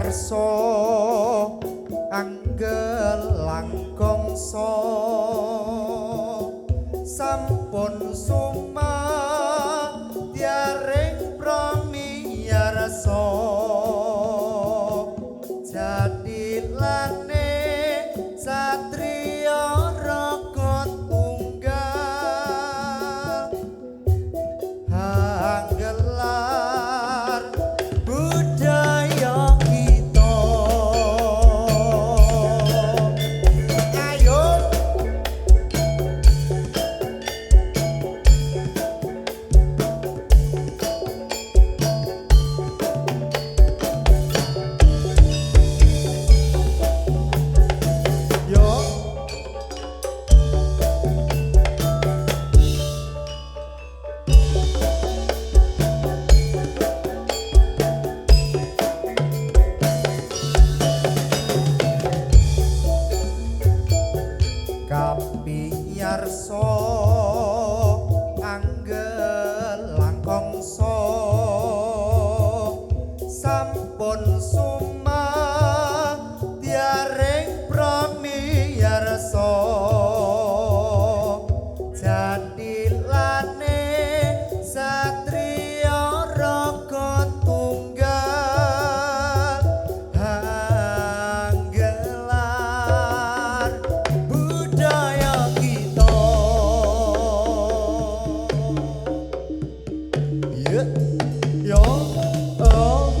yarso anggelang gongso sampun suma tiaring pramiyarsa jadilane satriya raga tunggal anggelar budaya kita ayo yo kapiyarsa anggelang kongso sampun suma tiaring pramiyarsa jadilane satriya raga tunggal anggelar budaya kita iya yo oh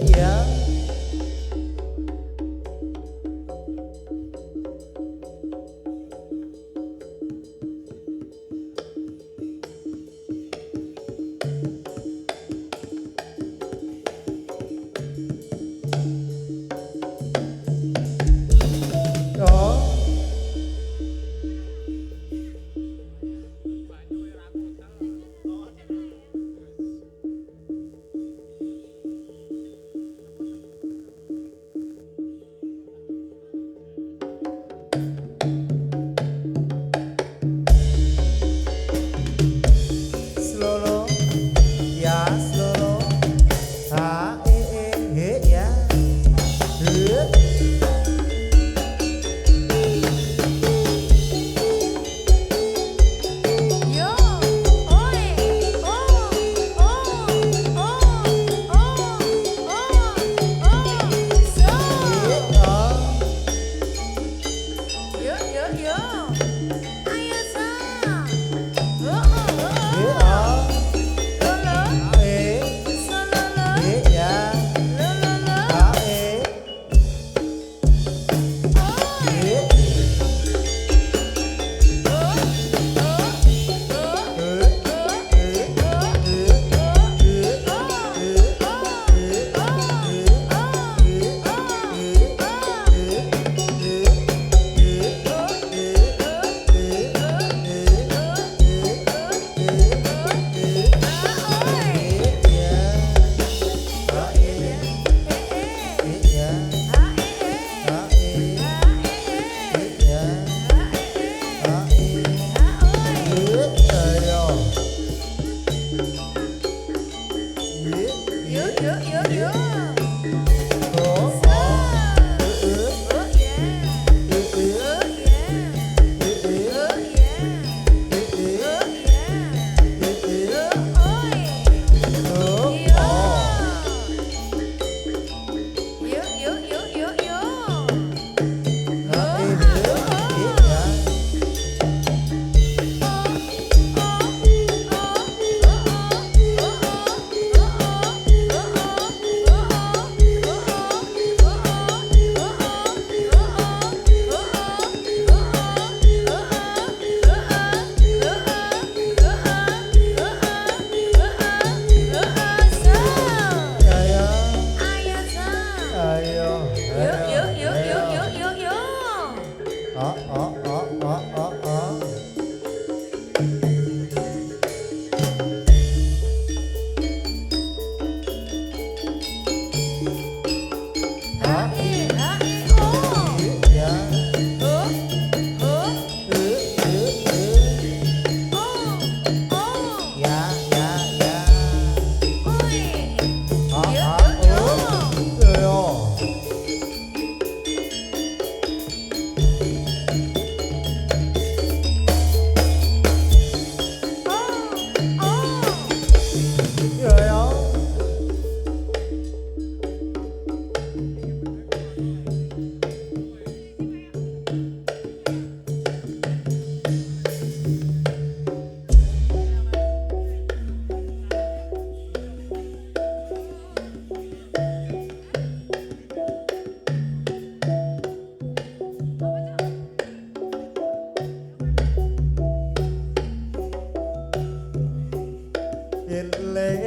iya oh slolo ya slolo ha ya Yo, oi, oh, so. Yo, ayo sa. Lolo, sololo, lololo, yo. Oh,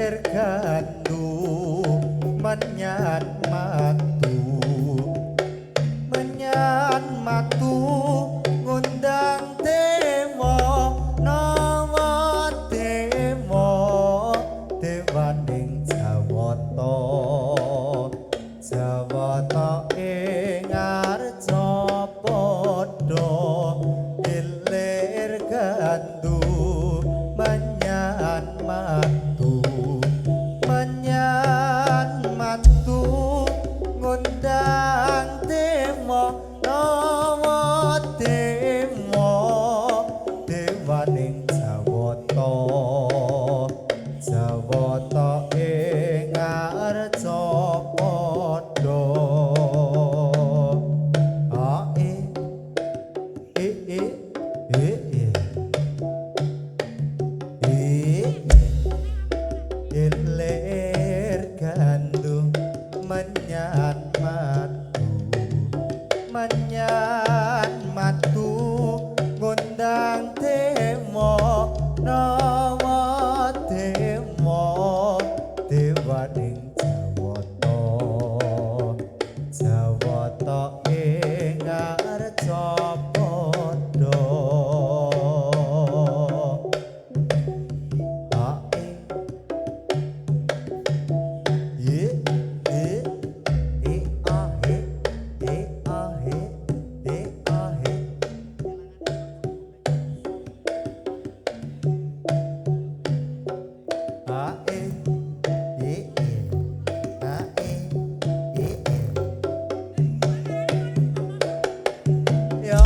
ler gandu menyan matu menyan matu ngundang temo nama temo dewaning jawata jawata ing arca padha ilir gandu menyan matu menyan matu ngundang temo nama temo dewaning jawata jawata ing arca padha ae ilir gandu menyan matu menyan matu ngundang temo nama temo dewaning jawata jawata ing arca padha ae ye ahe ahe ahe ya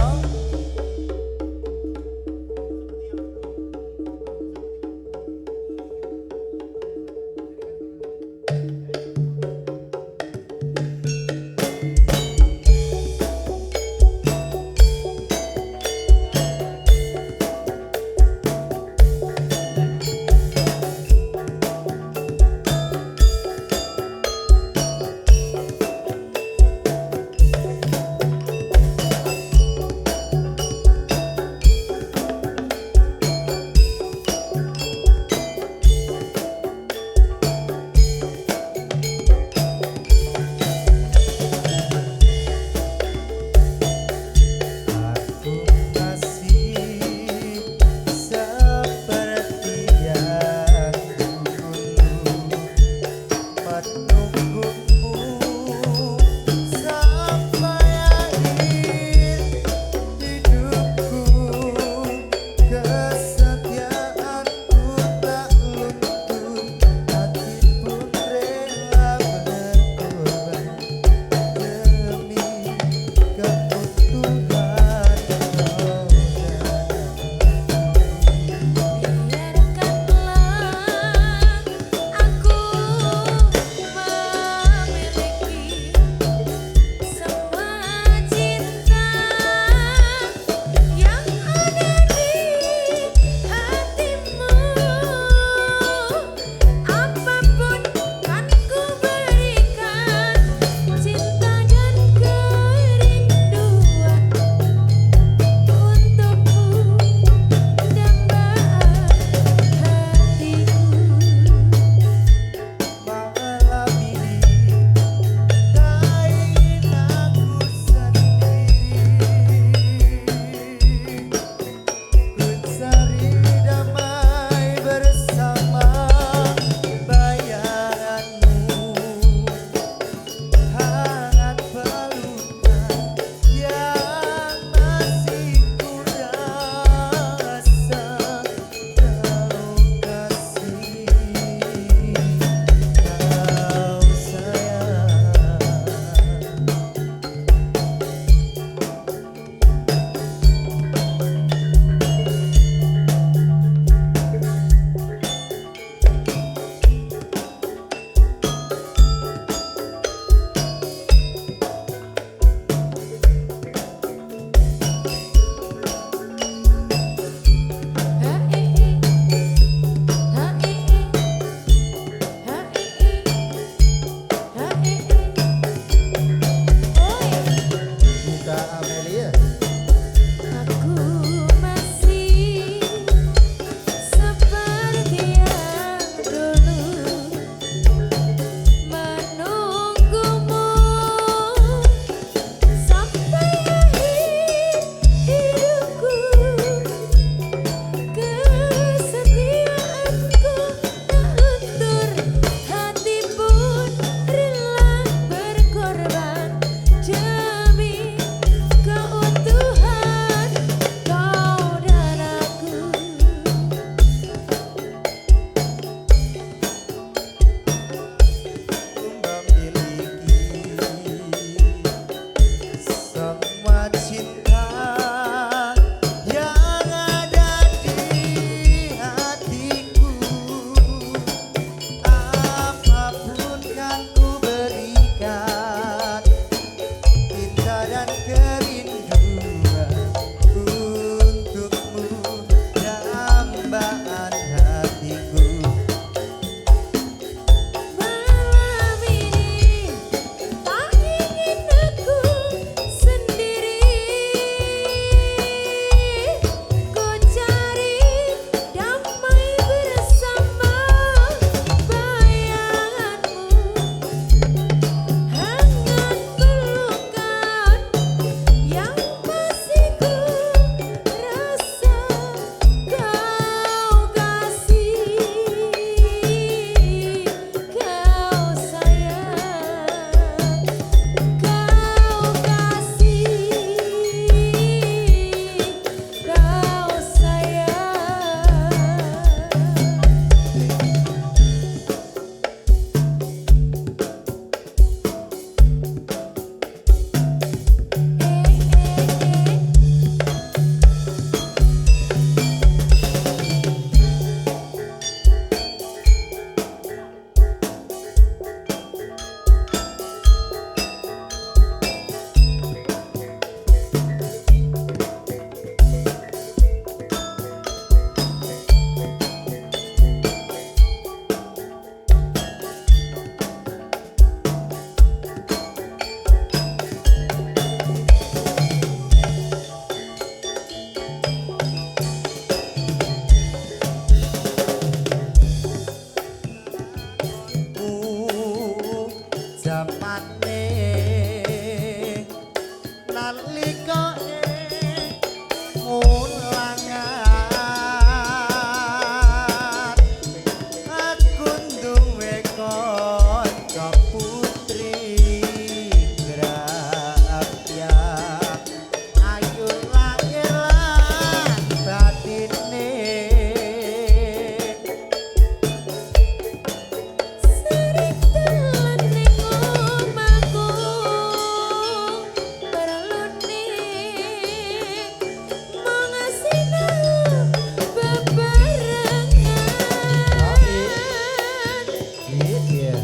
ya.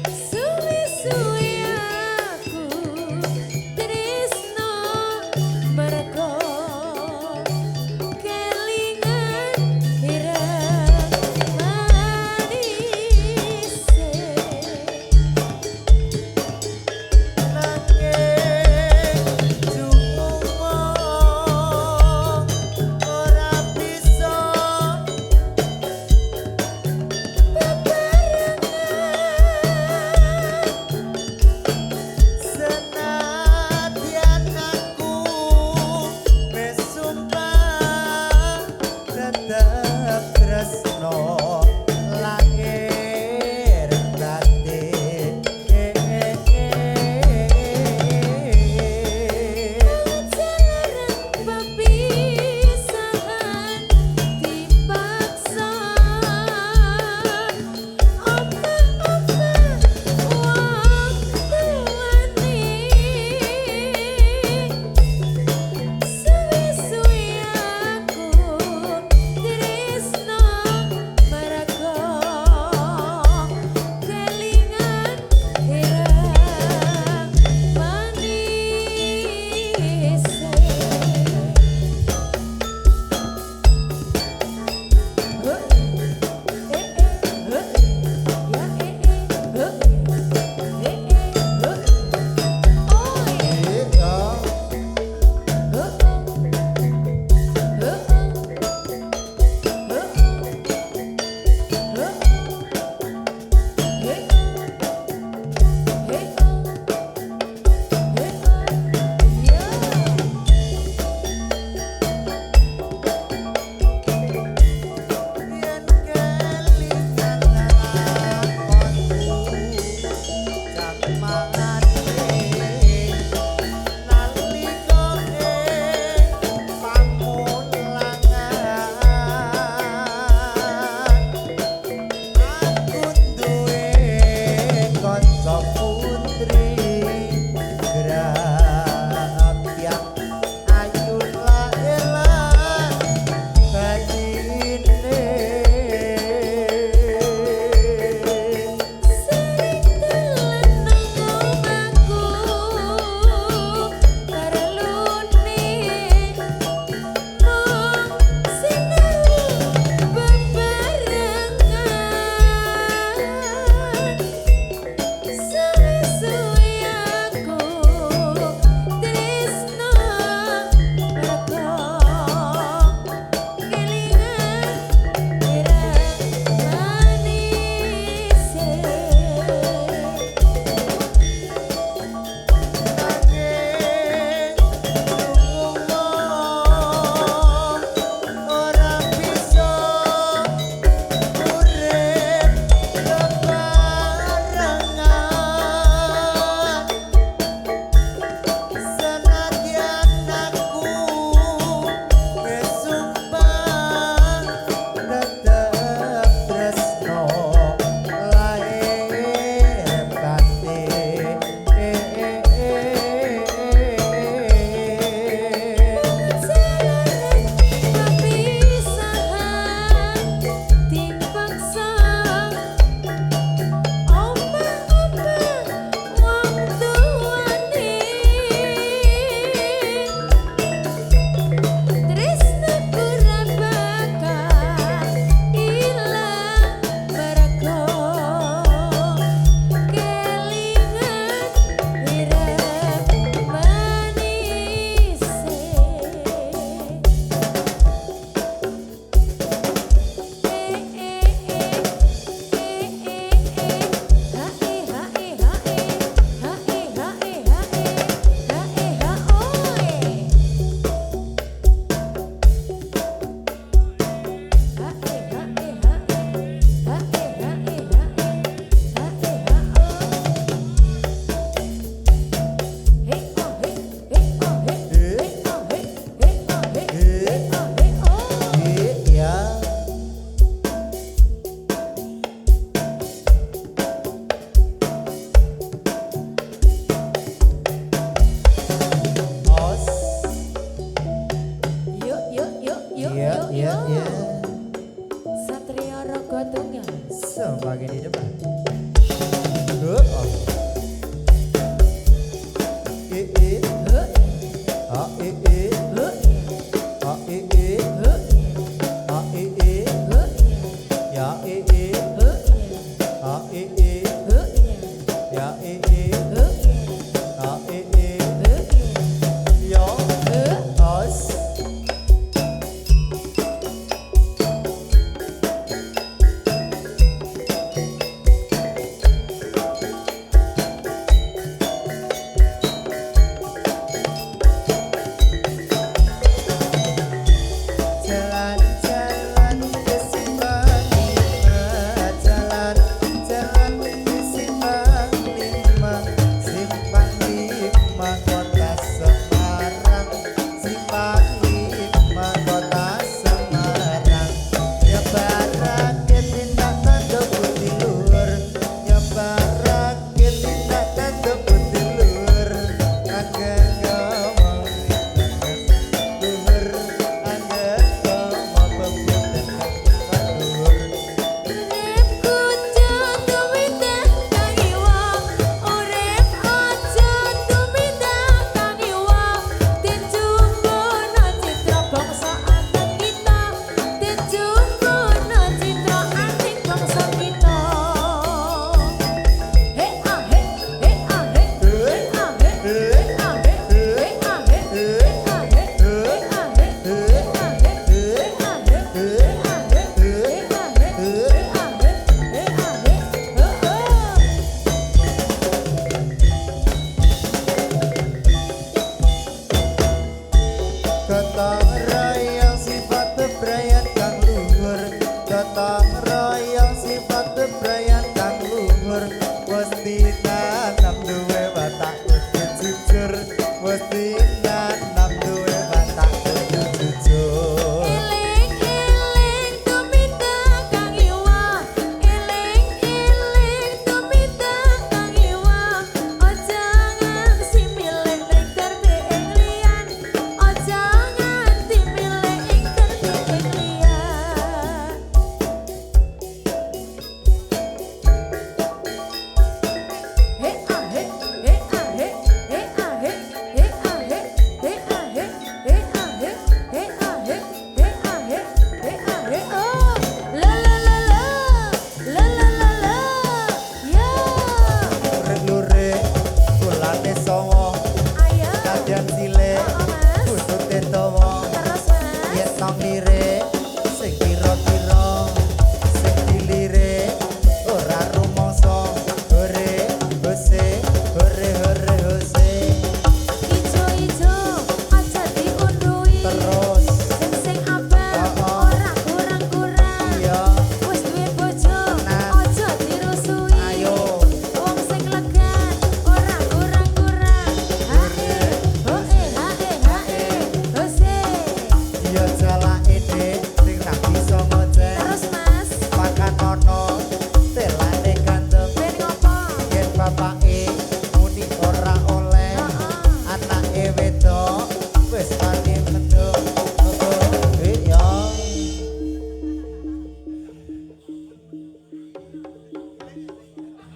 Suwi-suwi aku tresno mergo kelingan ireng manise. Nanging cumong ora bisa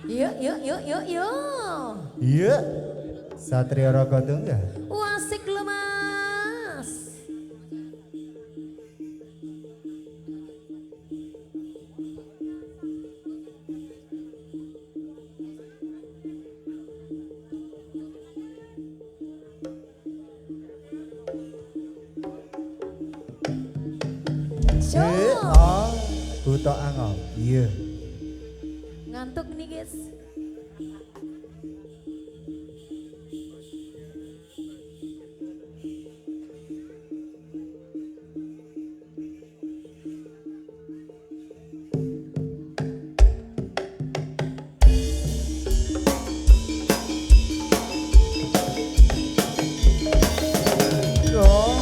Yuk, yuk, yuk, yuk, yuk. Iya. Satria Raga Tunggal. Wasik lo mas. Oh, buta angop. Iya. Ngantuk nih guys. Oh,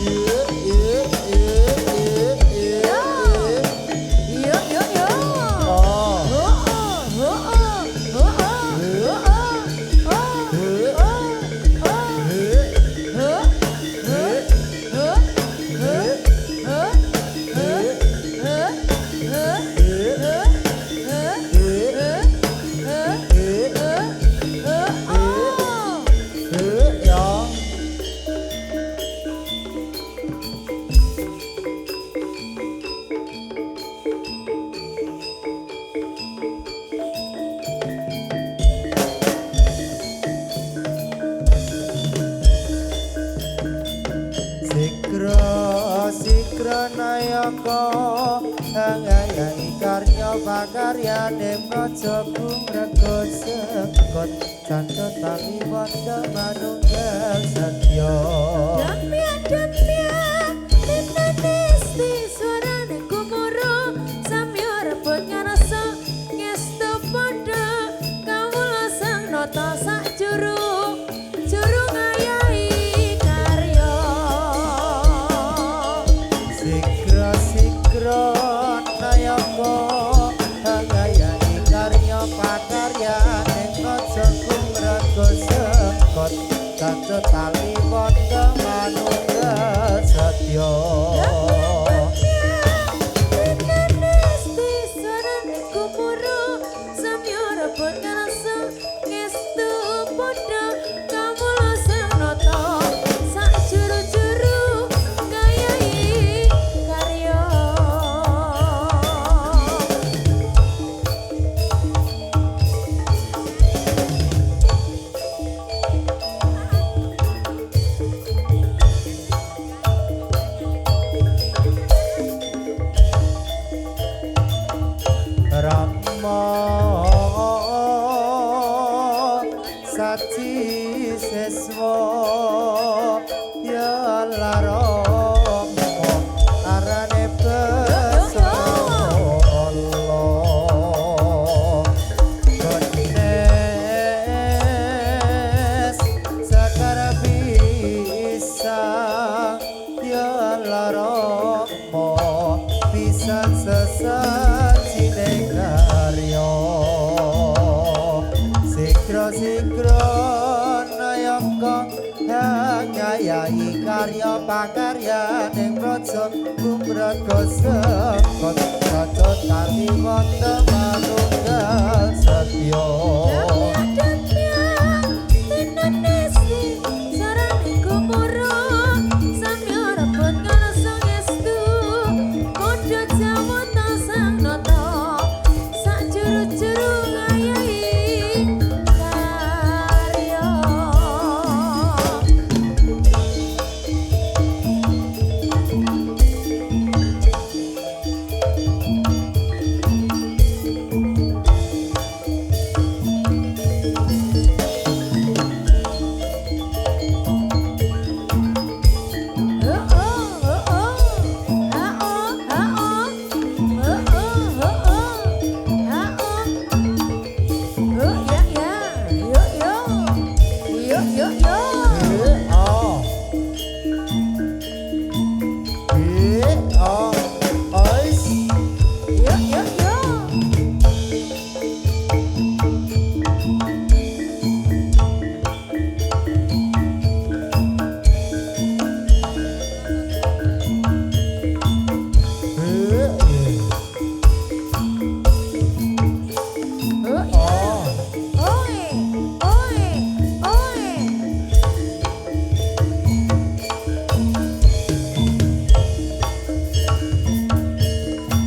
iya, iya, iya, iya, iya. Yuk, yuk, yuk. Oh. Sikra nayaka angayai karya pakaryane praja kumrega sekot candha tami wanda manunggal satya Damya, damya, tinanesti suarane kumuro samyo rebut ngarasa ngestu padha kawula sang nata sak juru ngayahi karya Sikra nayaka angayai karya pakaryane praja kumrega sekot candha tami wanda manunggal satya tinanesti suarane kumuro samyo rebut ngarasa ngestu padha kawula sang nata sak juru ngayahi karya Rama Sati Seswa Ya Laromo Arane Beso Allah Gones Sekar bisa Ya Laromo bisa sesaji karya Sikra nayaka ngayai karya pakarya ning praja kumrega sekot candha tami wanda manunggal satya Oe, oe, oe.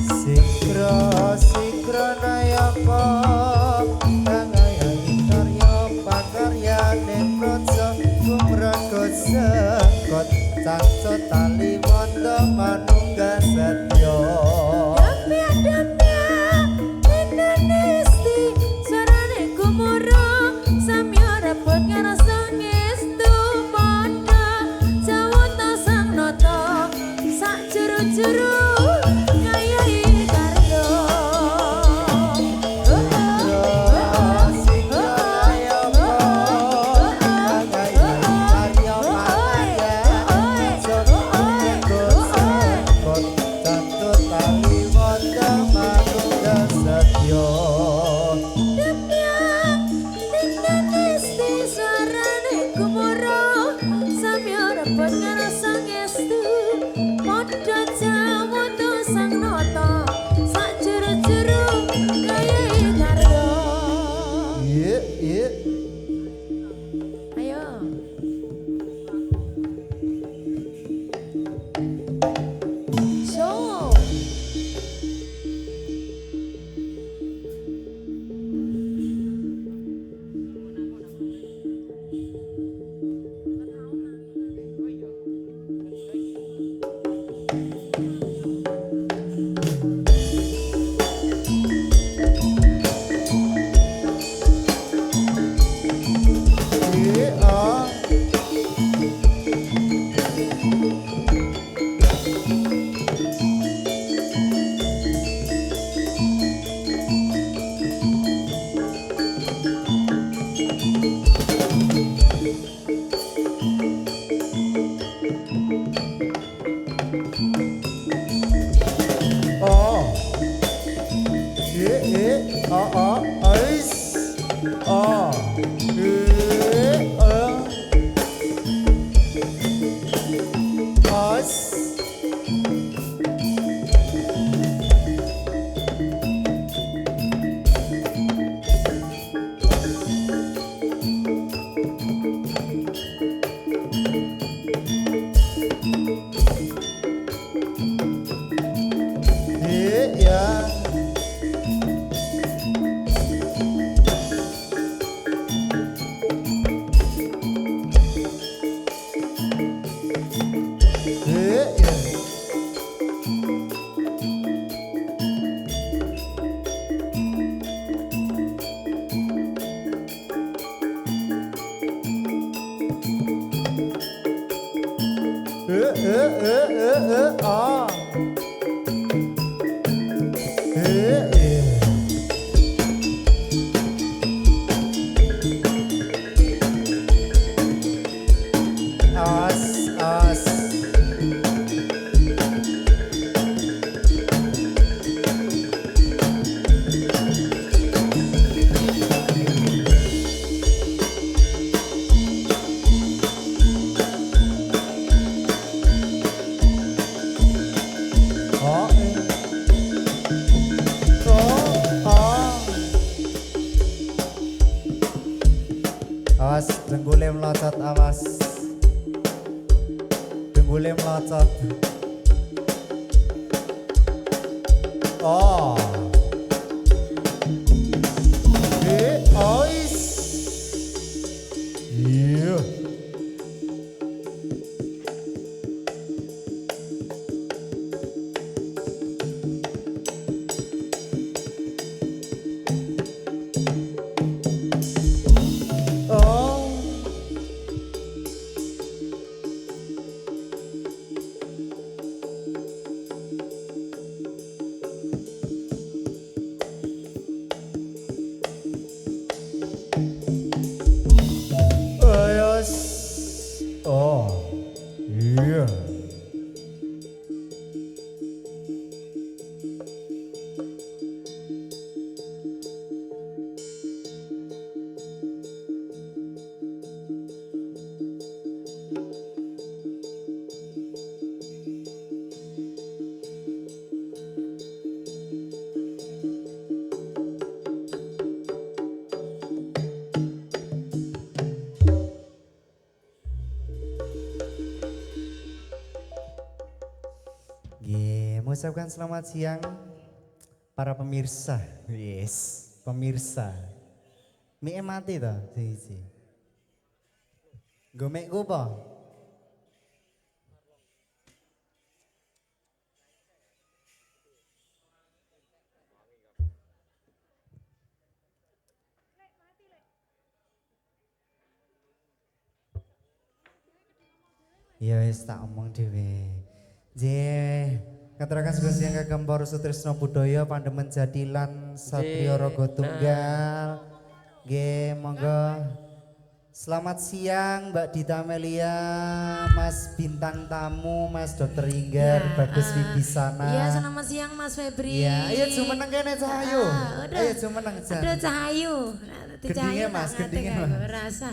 Sikra sikra nayaka Tangayaning karya pakarya Nekroco kumraga sekot Caco tali wanda manungga setyo Damya-damya Indonesti Sarane gumuro Samya repot ngerasa ngestu pada Jawata sang nata Sak juru-juru Ngayahi karya Sikra nayaka Tangayaning karya pakarya Nekroco sekot Caco tali wanda manungga setyo Damya Indonesti Sarane gumuro Samya repot ngerasa ngestu pada jawata sang nata Sak juru-juru Ngayahi karya Iya Ayo. Show. iya Oh ais oh as iya iya ah iya as oh awas denggule melocot awas denggule melocot oh ois iya oh ucapkan selamat siang para pemirsa. Yes, pemirsa. Mie mati toh, siji. Gomekku apa? Ya wis tak omong dhewe. Nggih, ngaturaken sugeng kagem para sutresna budaya Pandemen Jatilan Satrio Raga Tunggal. Nggih, monggo. Selamat siang Mbak Dita Melia, Mas Bintang Tamu, Mas Dokter Inggar, Bagus Wibisana. Iya, selamat siang Mas Febri. Iya, ayo jumeneng kene Cahayu. Udah. Ayo jumeneng Jan. Ada Cahayu. Gendingnya, Mas, gendingnya, Mas. Rasa.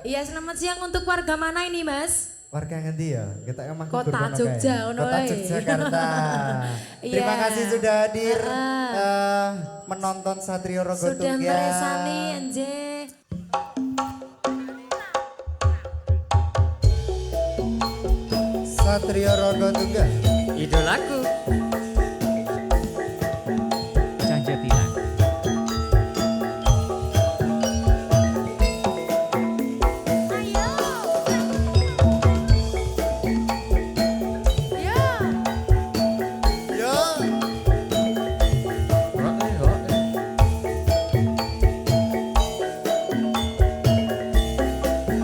Iya, selamat siang untuk warga mana ini, Mas? Warga ngendi ya? Kita emang Kota Jogja, ono Kota wae. Yogyakarta. Terima Iya. kasih sudah hadir menonton Satrio Raga Sudah Tunggal. meresani Anje. Satrio Raga Tunggal. Idolaku Jatilan. Ayo. Ya. Yo.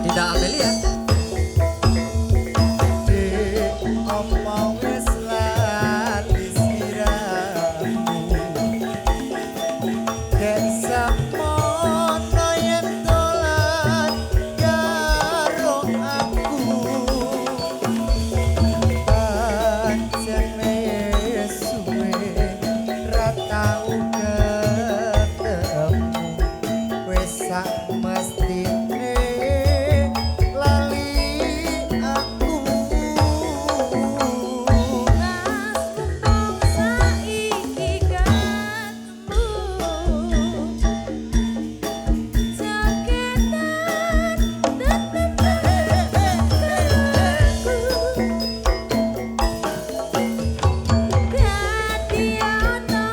Tidak Amelia. Omong wis lali siramu. Gek samono yen dolan karo aku. Pancen wis suwe ra tau ketemu. Wis sak mestine lali aku. Mas mumpung saiki ketemu. Jaketan tetep dadi ana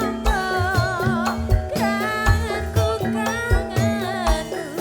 kangenku kangenmu.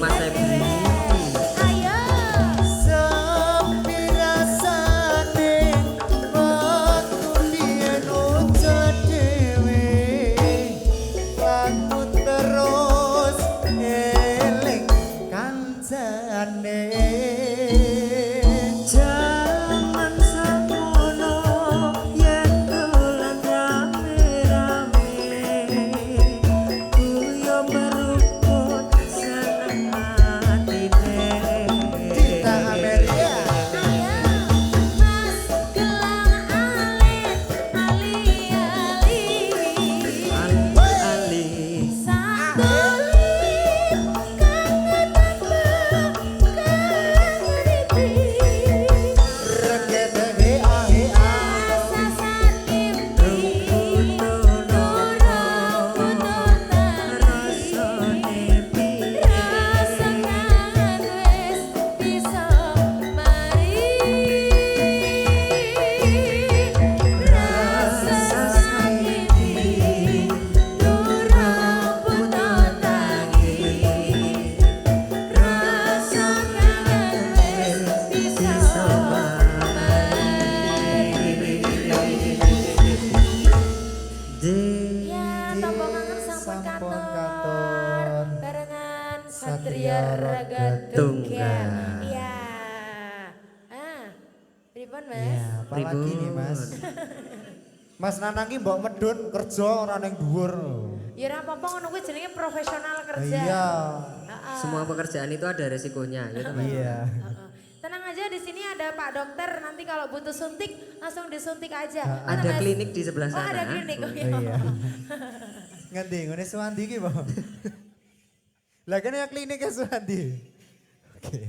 Mas Ebri. Ayo. Sepi rasane waktu biyen ojo dhewe aku terus eling kancane Jangan samono yen dolan rame-rame Kuyo merukut seneng atine Dita Amelia Ayo. Mas gelang alit ali-ali. Ali-ali Satulit kangen aku regete hea Sasan mimpi Nurung Rasa kangen wis bisa mari Rasa sakiti Nurung puno tangi Rasa kangen wis bisa Ya, tombol kangen sampun Sampun katon katon. barengan Satria Satria Raga Raga Tunggal. Tunggal. Iya. Pripun Mas? ya apalagi nih Mas Mas Nanang ki mbok medun kerja ora ning dhuwur Ya ora apa-apa ngono kuwi jenenge profesional kerja. iya Heeh. Semua pekerjaan itu ada resikonya ya teman. iya Heeh. Tenang aja di sini ada Pak Dokter, nanti kalau butuh suntik langsung disuntik aja. Mana, Ada Mas? klinik di sebelah Oh, sana. ada klinik. Oh, Oh iya. iya. Ngendi ngene Suwandi ki, Bang. Lah kene ya kliniknya Suwandi. Oke.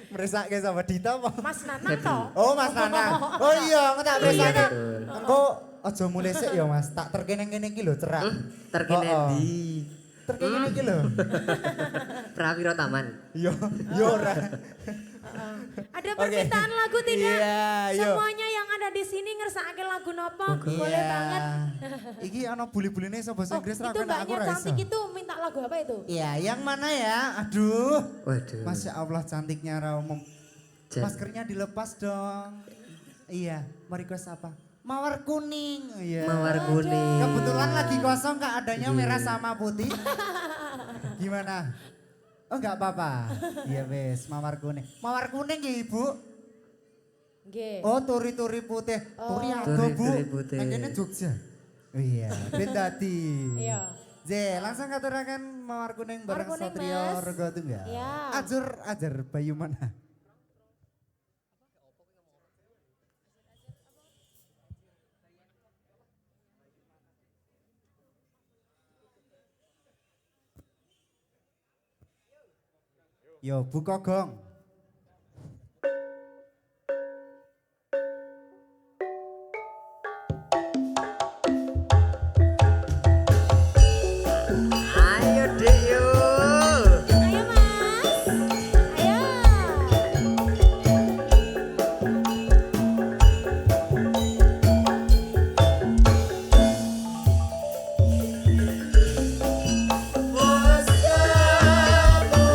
Meresake sama Dita apa? Mas Nanang toh? Oh Mas Nanang. Oh iya, tak meresake. betul. Engko aja mulai sik ya Mas, tak terkene kene iki lho cerak. Terkene Oh, oh. di Terkene iki lho. Prawiro Taman. Yo, yo ora. Ada permintaan lagu tidak? Iya, yo. Semuanya yang ada di sini ngersakake lagu nopo? Boleh Iya. banget. Iki ana buli-buline sapa bahasa Oh, Inggris itu ra kena aku mbaknya ra iso. cantik itu minta lagu apa itu? Iya, yang mana ya? Aduh. Waduh. Masya Allah cantiknya Ra umum. Jan- Maskernya dilepas dong. Iya, mau request apa? Mawar kuning. Iya. Mawar kuning. Kebetulan lagi kosong Kak, adanya merah sama putih. Gimana? Oh enggak apa-apa. Iya wes, mawar kuning. Mawar kuning ya Ibu. Nggih. Oh, turi-turi putih. Turi apa Bu? Turi-turi putih. Nang kene Jogja. Oh iya, ben dadi. Iya. Je, langsung katurakan mawar kuning bareng Mawar kuning, Satrio Mas. Rego Tunggal. Iya. Ajar Bayu mana? Yo, buka gong. Ayo Dek yo. Ayo Mas. Ayo. Bos kamu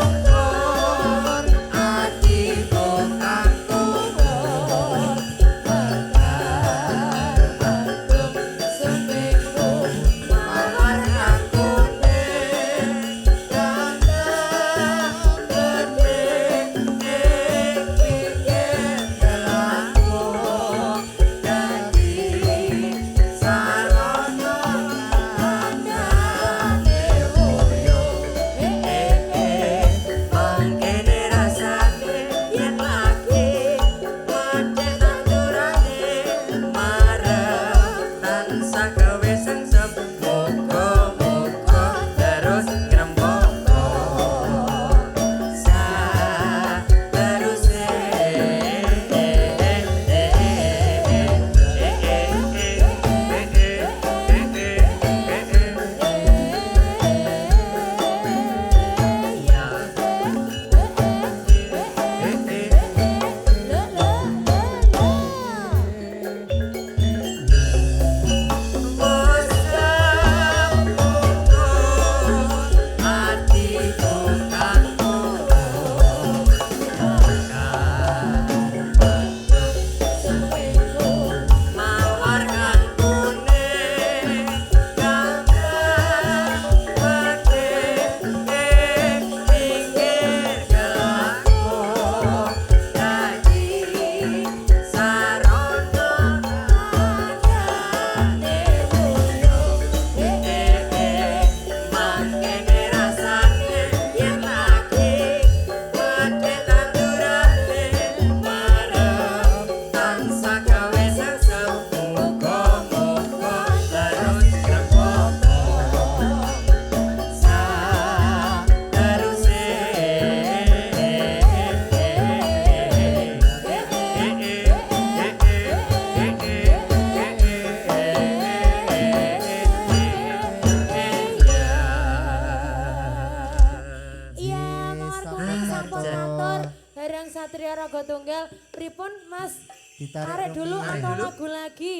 Lan Satria Raga Tunggal. Pripun Mas? Ditarik Tarik dulu rumiyin. atau lagu lagi?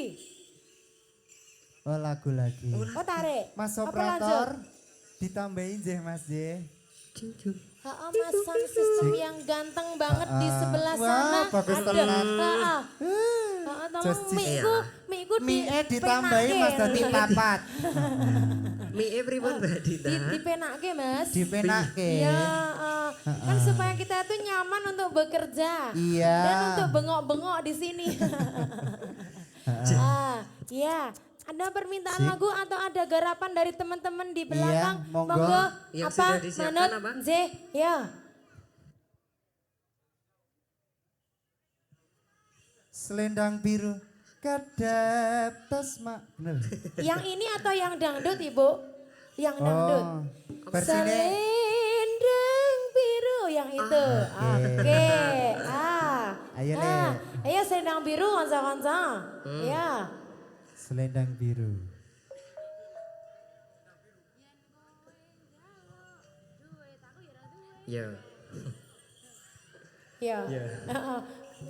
Oh lagu lagi. Oh tarik. Mas Apa operator lanjut? ditambahin jeh Mas jeh. Jung, jung. Mas sound system yang ganteng banget di sebelah Wah, sana. bagus Ada. tenan. Tolong Just miku, miku Mie ditambahin Mas dadi papat. Mie pripun Mbak Dita? Dipenake Mas. Dipenake. Iya, kan supaya kita tuh nyaman untuk bekerja. Iya. Dan untuk bengok-bengok di sini. Iya. Ada permintaan Sip. lagu atau ada garapan dari teman-teman di belakang? monggo. Yang Apa? sudah disiapkan Manut? apa? Z, ya. Selendang biru kedap tasma. Bener. Yang ini atau yang dangdut Ibu? Yang dangdut. Oh, versinya Selendang biru yang itu. Oke. Ayo, Le. Ayo selendang biru konco-konco. Ya. selendang biru. Ya. Ya. Ya.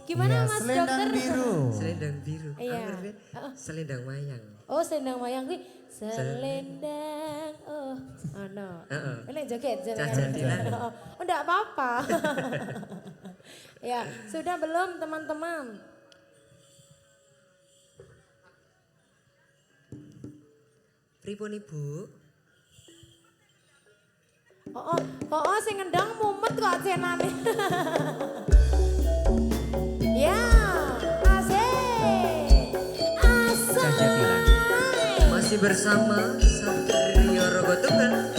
Gimana Iya, Mas selendang Dokter? biru. Selendang biru. Iya. Angger, Fit. Selendang wayang. Oh selendang wayang kuwi selendang no. Heeh. Ini joget Cacat hilang. Oh enggak apa-apa. Ya, sudah belum teman-teman? Pripun Ibu? Sing ngendang mumet kok cenane. Ya, asik. Asik. Masih bersama Satrio Rogo Tunggal.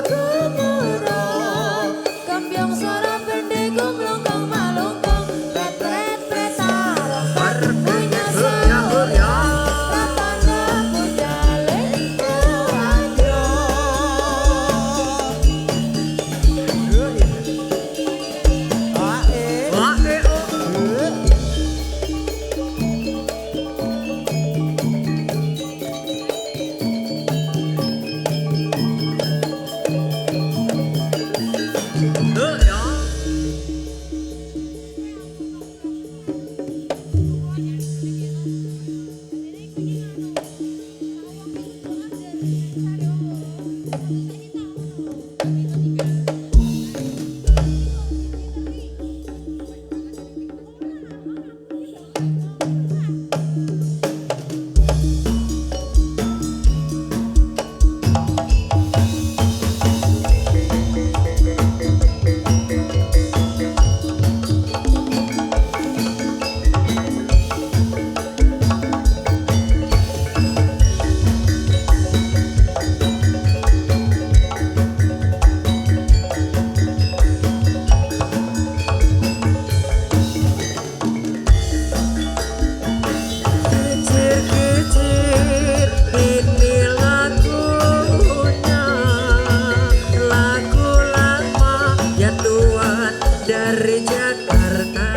gemuruh Gembyong suara pendekung lungkung malungkung Ret-ret presarong punya seorang Ratana pujaleng Wah, kecil-kecil ini lagunya lagu lama ya Tuhan dari Jakarta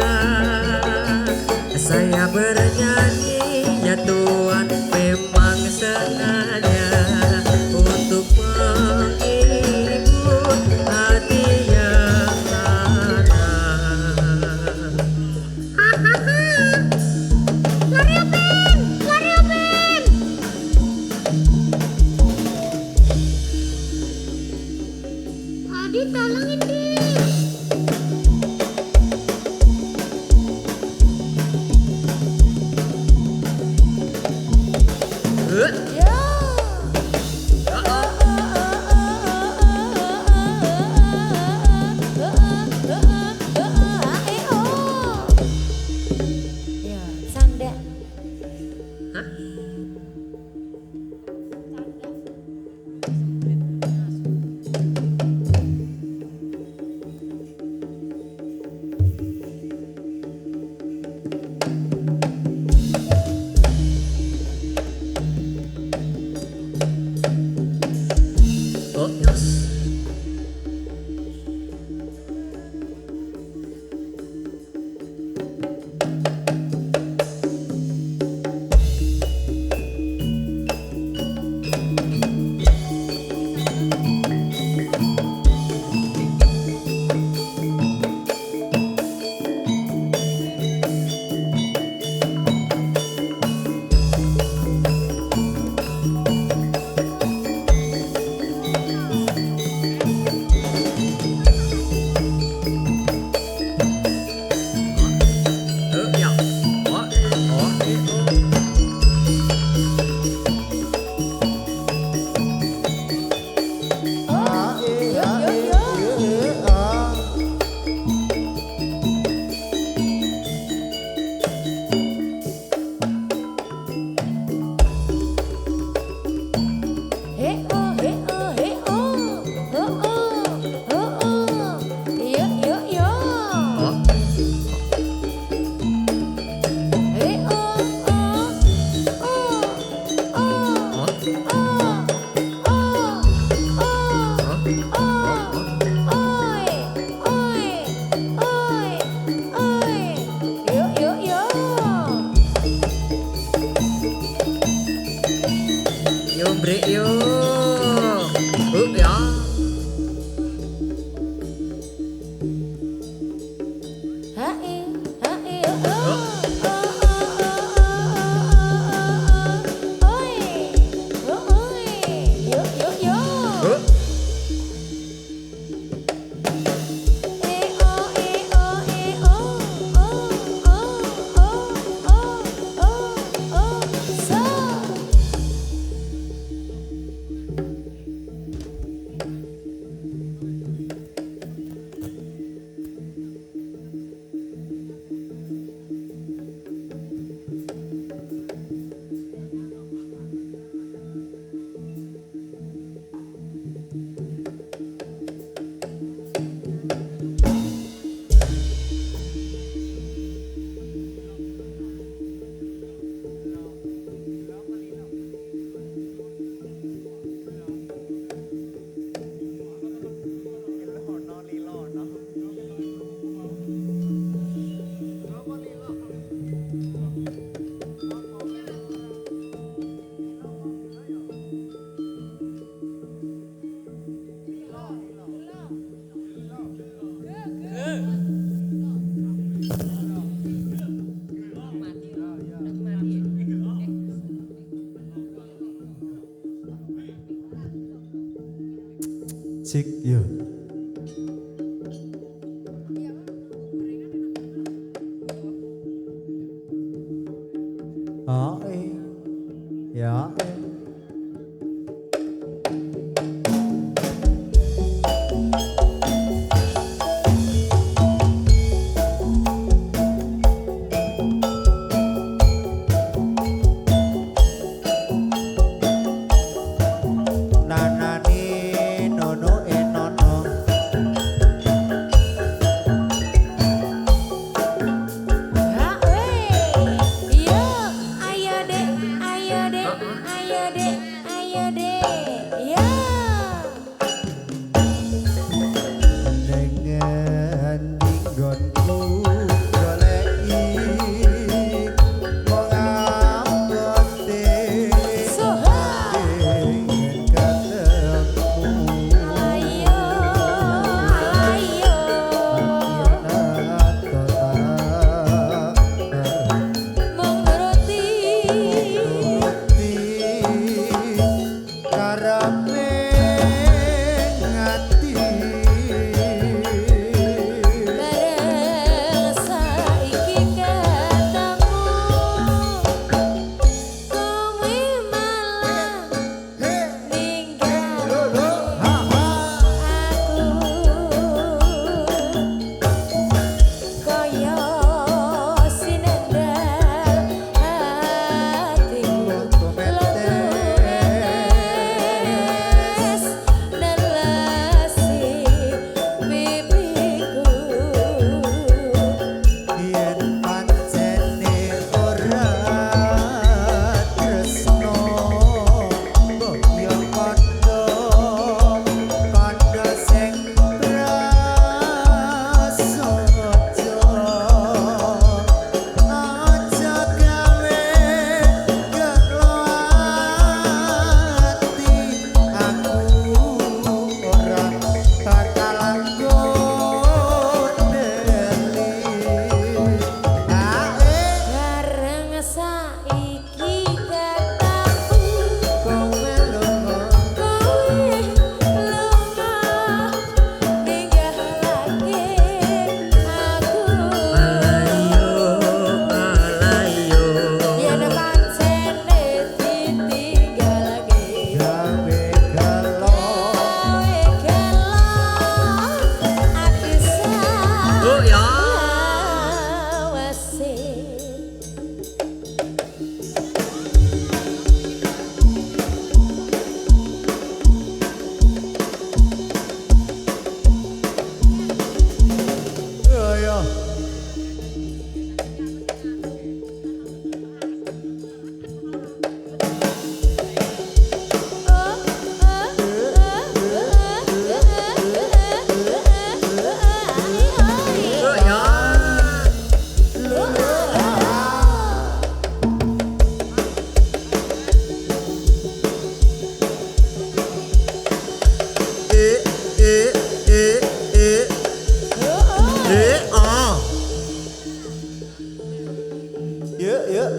saya bernyanyi ya Tuhan memang sengaja untuk menghibur hati yang lara. Adi tolongin di Cik yo. Ah, ya. Nanani nono enono. Ha, yo, ayo dek, ayo dek, ayo dek, ayo dek, yo. Dengan dinggonku goleki wong abote Soha, ingin ketemu ayo, ayo. kianat total Mong nuruti, karepe ngati bareng saiki ketemu. Kowe malah ninggal kaya sinendal hatiku lemes nelesi pipiku. yen pancene ora tresno mbok yo kandha sing prasaja aja gawe gelo ati aku ora bakalan gondeli Bareng saiki ketemu. kowe lunga Kowe lunga ninggalake aku. Alayo, alayo. Yen pancene ditinggalake, gawe gelo gawe gelo ati Oh ya. sawase. ayo Oh ya. Eh eh eh eh ah. yuk yuk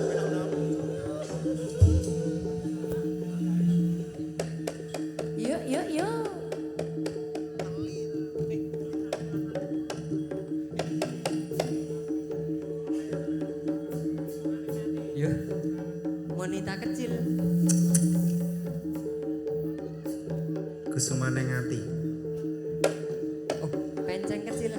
Yuk, yuk, yuk. Ya. Wanita kecil. kusumane ngati Oh, penceng kecil.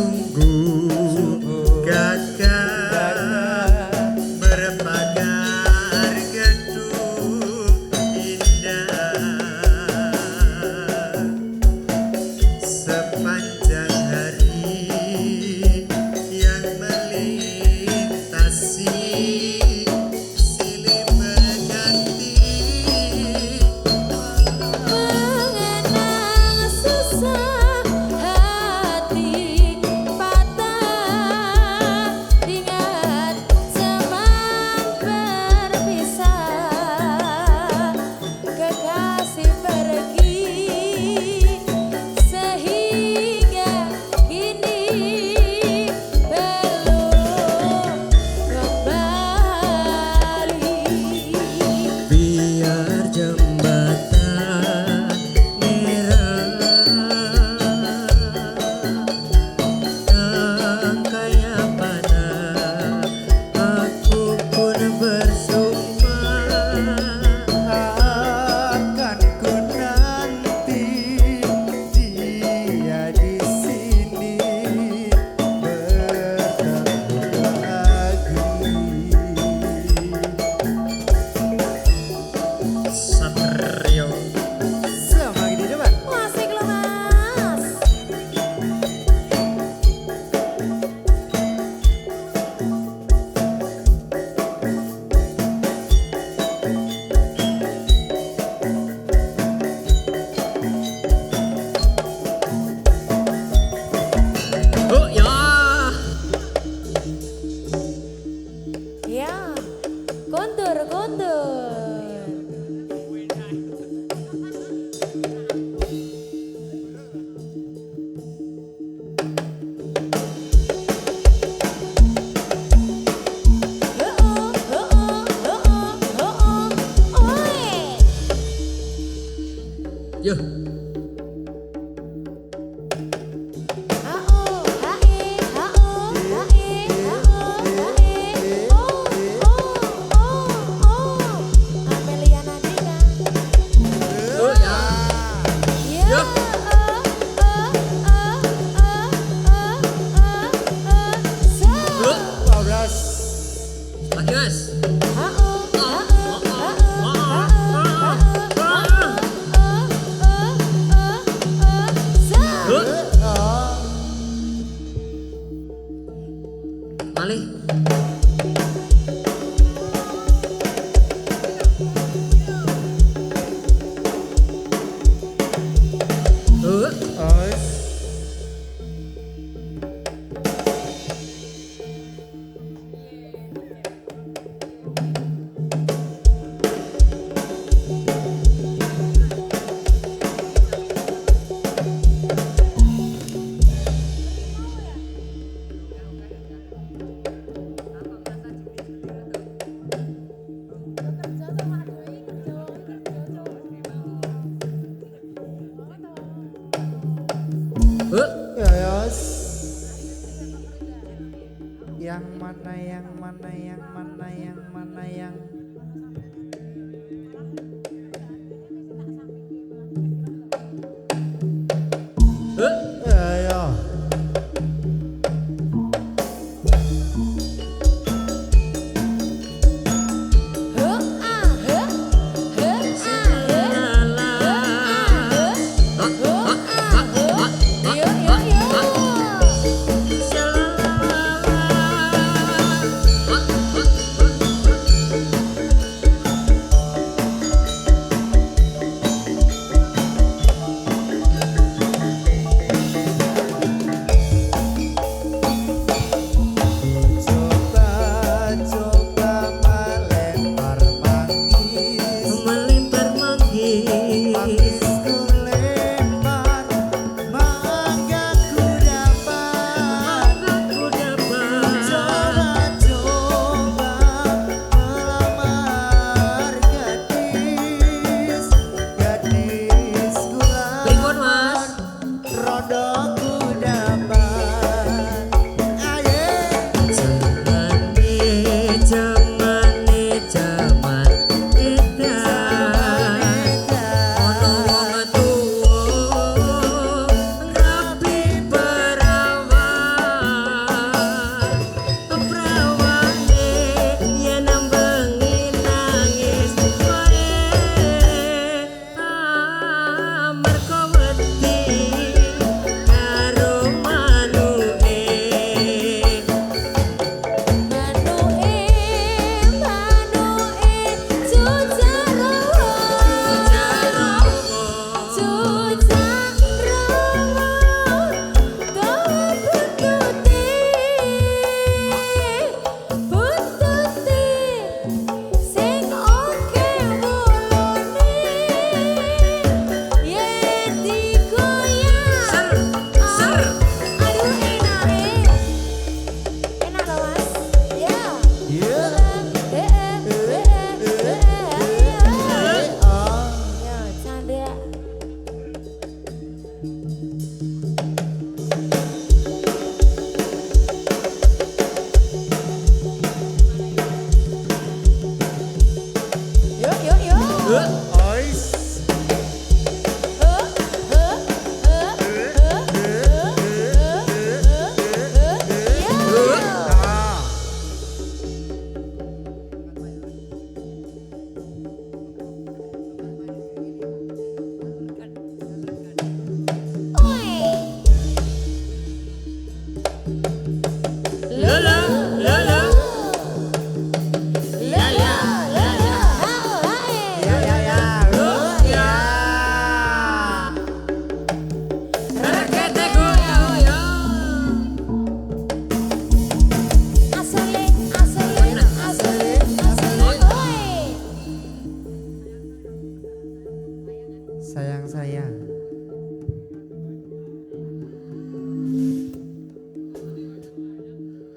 sungguh Gagah berpagar gedung indah sepanjang hari yang melintas Lagi Mas. Malih. Ya yos. Yang mana yang mana yang mana yang mana yang ayo.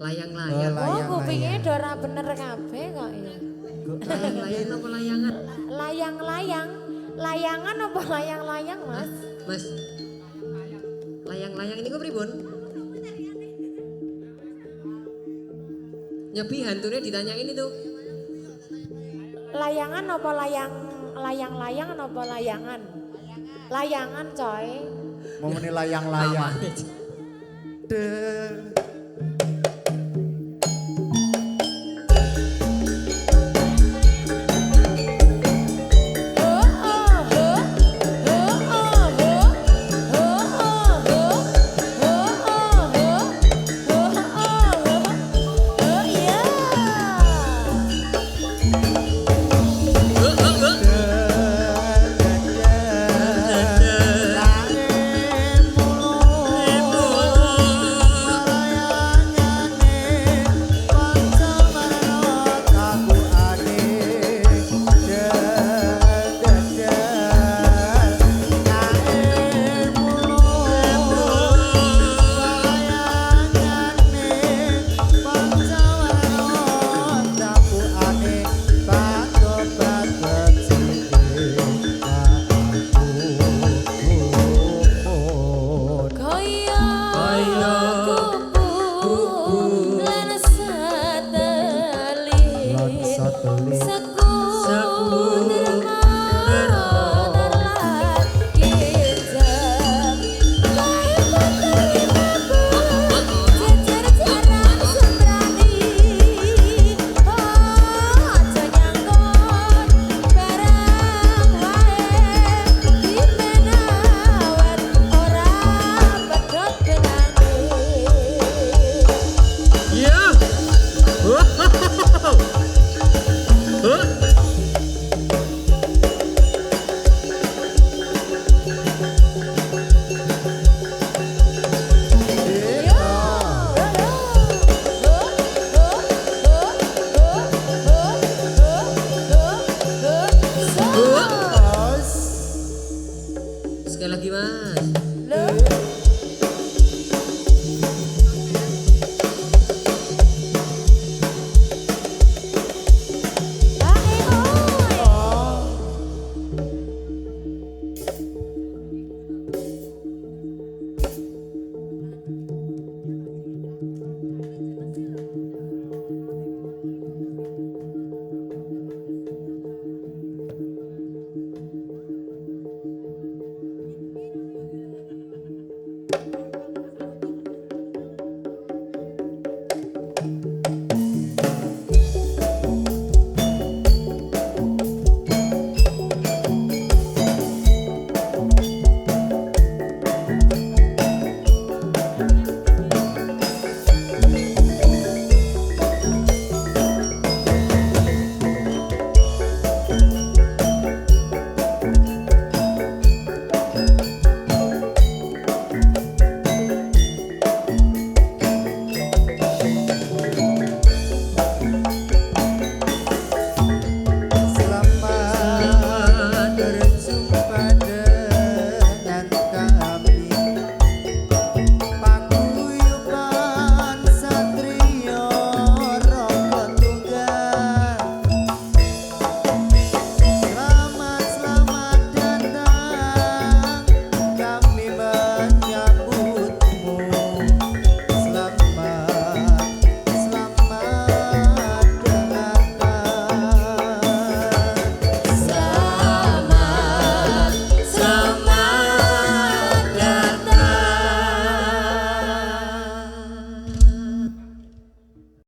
Layang-layang. Oh, kupingnya dora bener kabeh kok ya. Layang-layang apa layangan? Layang-layang. Layangan apa layang-layang, Mas? Mas. Layang-layang ini kok pripun? Nyepi hantunya ditanyain itu. Layangan apa layang-layang apa layangan? Layangan, coy. Mau meni layang-layang. Deh. pelita